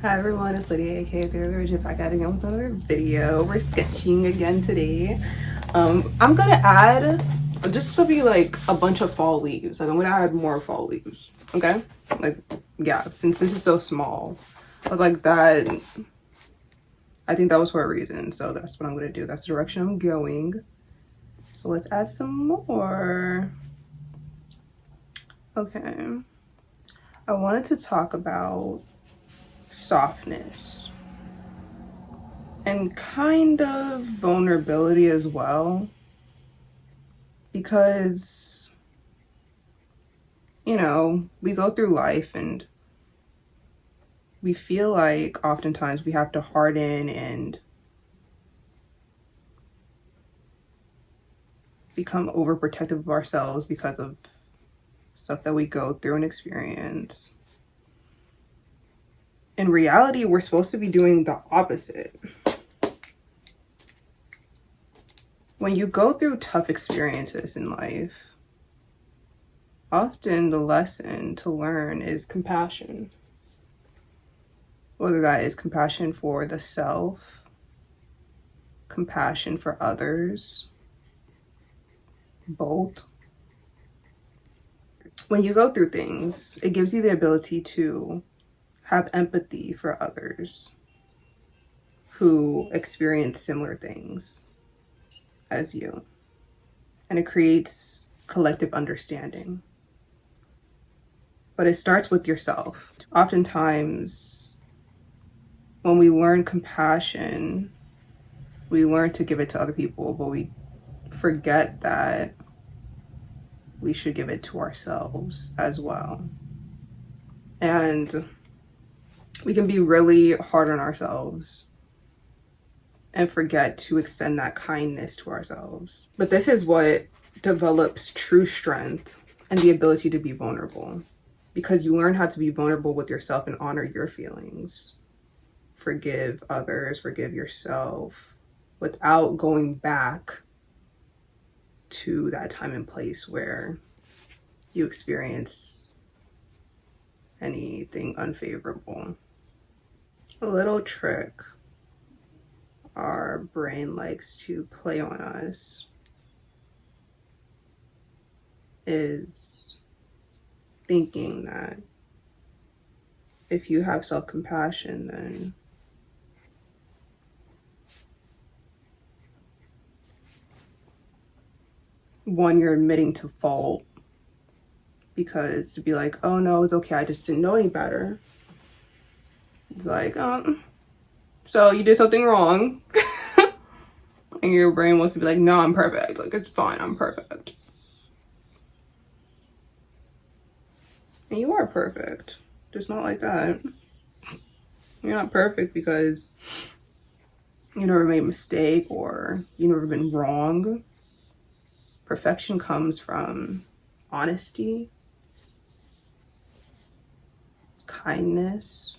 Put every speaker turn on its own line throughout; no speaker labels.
Hi everyone, it's Lydia, aka the Origin, back at it again with another video. We're sketching again today. I'm gonna add, just to be like a bunch of fall leaves. Like I'm gonna add more fall leaves, okay? Like, yeah, since this is so small. I was like that, I think that was for a reason. So that's what I'm gonna do. That's the direction I'm going. So let's add some more. Okay. I wanted to talk about softness and kind of vulnerability as well, because we go through life and we feel like oftentimes we have to harden and become overprotective of ourselves because of stuff that we go through and experience. In reality, we're supposed to be doing the opposite. When you go through tough experiences in life, often the lesson to learn is compassion. Whether that is compassion for the self, compassion for others, both. When you go through things, it gives you the ability to have empathy for others who experience similar things as you. And it creates collective understanding. But it starts with yourself. Oftentimes, when we learn compassion, we learn to give it to other people, but we forget that we should give it to ourselves as well. And we can be really hard on ourselves and forget to extend that kindness to ourselves. But this is what develops true strength and the ability to be vulnerable, because you learn how to be vulnerable with yourself and honor your feelings. Forgive others, forgive yourself, without going back to that time and place where you experience anything unfavorable. A little trick our brain likes to play on us is thinking that if you have self-compassion, then one, you're admitting to fault, because to be like, oh no, it's okay, I just didn't know any better. It's like, so you did something wrong. And your brain wants to be like, no, I'm perfect. Like, it's fine, I'm perfect. And you are perfect. Just not like that. You're not perfect because you never made a mistake or you never been wrong. Perfection comes from honesty, kindness,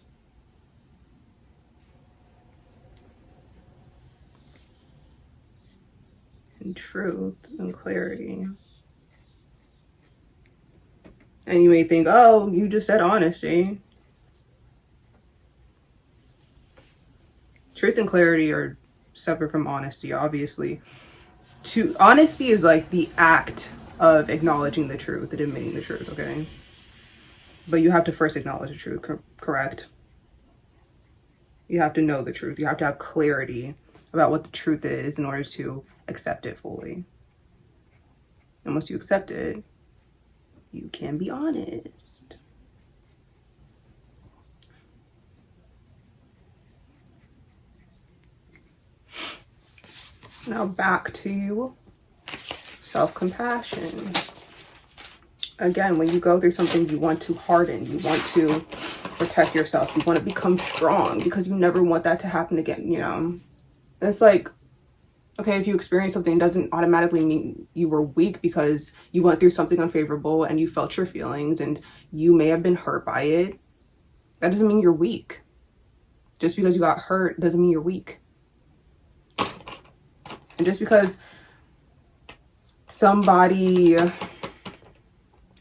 and truth and clarity. And you may think, oh, you just said honesty. Truth and clarity are separate from honesty, obviously. Honesty is like the act of acknowledging the truth and admitting the truth, okay? But you have to first acknowledge the truth, correct? You have to know the truth. You have to have clarity about what the truth is in order to accept it fully. And once you accept it, you can be honest. Now back to self-compassion. Again, when you go through something, you want to harden, you want to protect yourself, you want to become strong because you never want that to happen again, It's like, okay, if you experience something, it doesn't automatically mean you were weak because you went through something unfavorable and you felt your feelings and you may have been hurt by it. That doesn't mean you're weak. Just because you got hurt doesn't mean you're weak. And just because somebody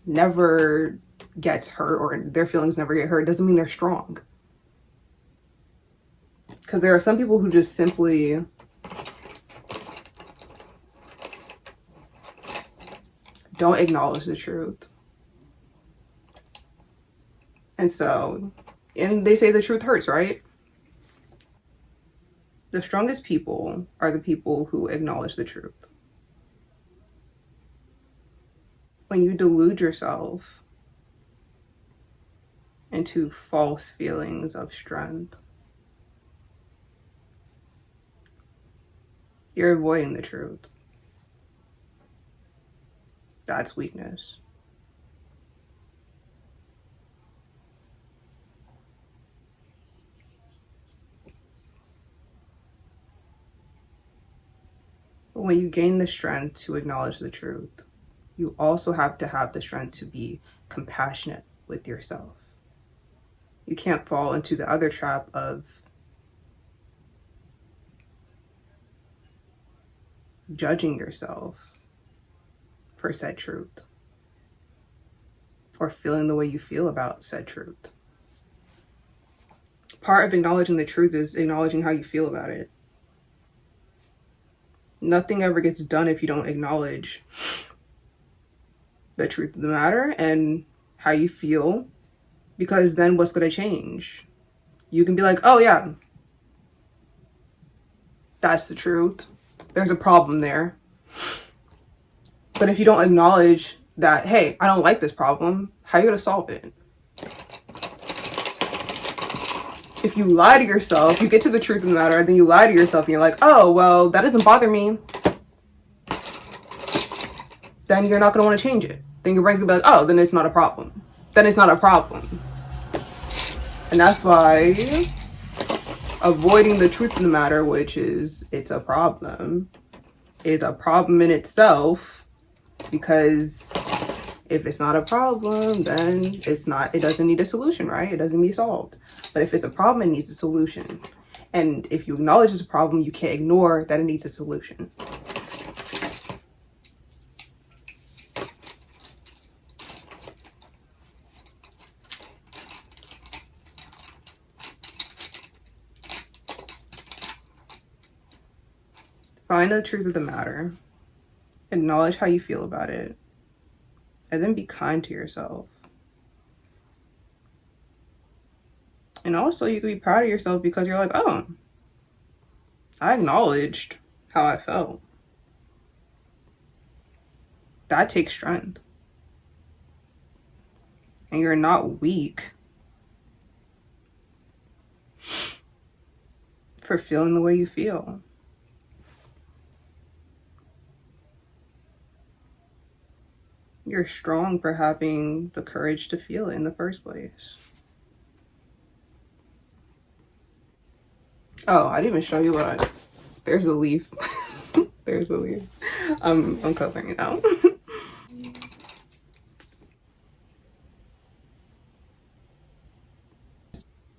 never gets hurt or their feelings never get hurt doesn't mean they're strong. Because there are some people who just simply don't acknowledge the truth. And so, and they say the truth hurts, right? The strongest people are the people who acknowledge the truth. When you delude yourself into false feelings of strength, you're avoiding the truth. That's weakness. But when you gain the strength to acknowledge the truth, you also have to have the strength to be compassionate with yourself. You can't fall into the other trap of judging yourself for said truth or feeling the way you feel about said truth. Part of acknowledging the truth is acknowledging how you feel about it. Nothing ever gets done if you don't acknowledge the truth of the matter and how you feel, because then what's going to change? You can be like, oh yeah, that's the truth. There's a problem there. But if you don't acknowledge that, hey, I don't like this problem, how are you going to solve it? If you lie to yourself, you get to the truth of the matter, and then you lie to yourself and you're like, oh, well, that doesn't bother me. Then you're not going to want to change it. Then your brain's going to be like, oh, then it's not a problem. Then it's not a problem. And that's why avoiding the truth of the matter, which is it's a problem, is a problem in itself, because if it's not a problem, then it doesn't need a solution, right? It doesn't need solved. But if it's a problem, it needs a solution. And if you acknowledge it's a problem, you can't ignore that it needs a solution. Find the truth of the matter, acknowledge how you feel about it, and then be kind to yourself. And also, you can be proud of yourself because you're like, oh, I acknowledged how I felt. That takes strength. And you're not weak for feeling the way you feel. You're strong for having the courage to feel it in the first place. Oh, I didn't even show you what there's a leaf. There's a leaf. I'm covering it now.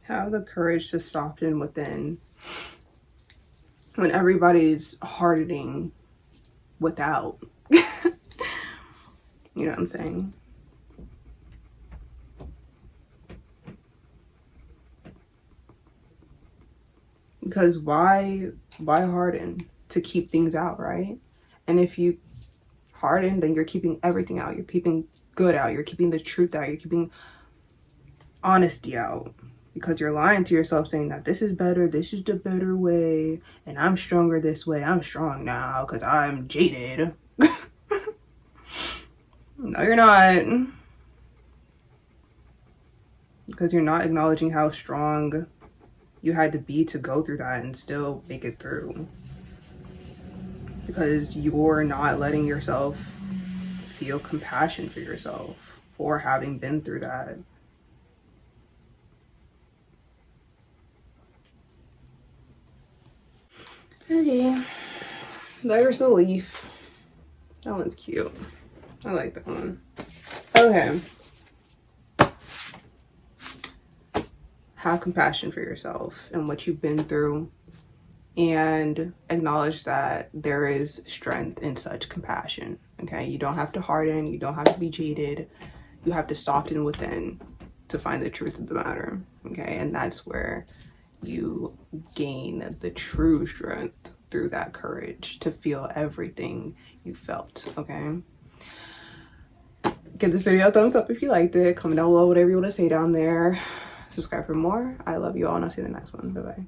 Have the courage to soften within when everybody's hardening without. You know what I'm saying? Because why harden? To keep things out, right? And if you harden, then you're keeping everything out. You're keeping good out. You're keeping the truth out. You're keeping honesty out. Because you're lying to yourself saying that this is better, this is the better way, and I'm stronger this way. I'm strong now because I'm jaded. No, you're not. Because you're not acknowledging how strong you had to be to go through that and still make it through. Because you're not letting yourself feel compassion for yourself for having been through that. Okay, there's the leaf. That one's cute. I like that one. Okay. Have compassion for yourself and what you've been through, and acknowledge that there is strength in such compassion. Okay, you don't have to harden, you don't have to be jaded, you have to soften within to find the truth of the matter. Okay, and that's where you gain the true strength through that courage to feel everything you felt. Okay, give this video a thumbs up if you liked it. Comment down below whatever you want to say down there. Subscribe for more. I love you all, and I'll see you in the next one. Bye bye.